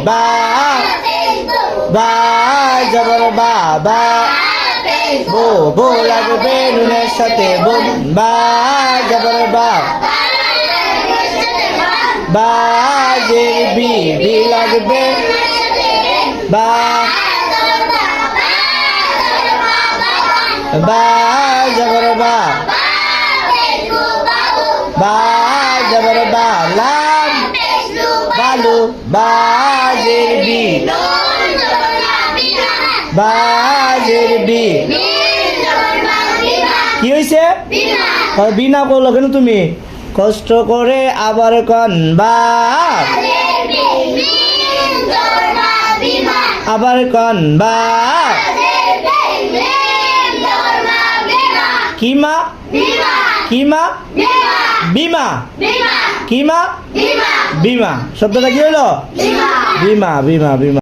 বা বা জবর বা বো বো লাগবে নুনের সাথে বোন বা জবর বা জের বি বি লাগবে বা জবর বা জবর বা লাম বালু বা জের বি জের বি কি হয়েছে বিনা করলো কেন তুমি কষ্ট করে আবার কন বা আবার কন বা কিমা কিমা বিমা কিমা বিমা শব্দটা কি হলো বিমা বিমা বিমা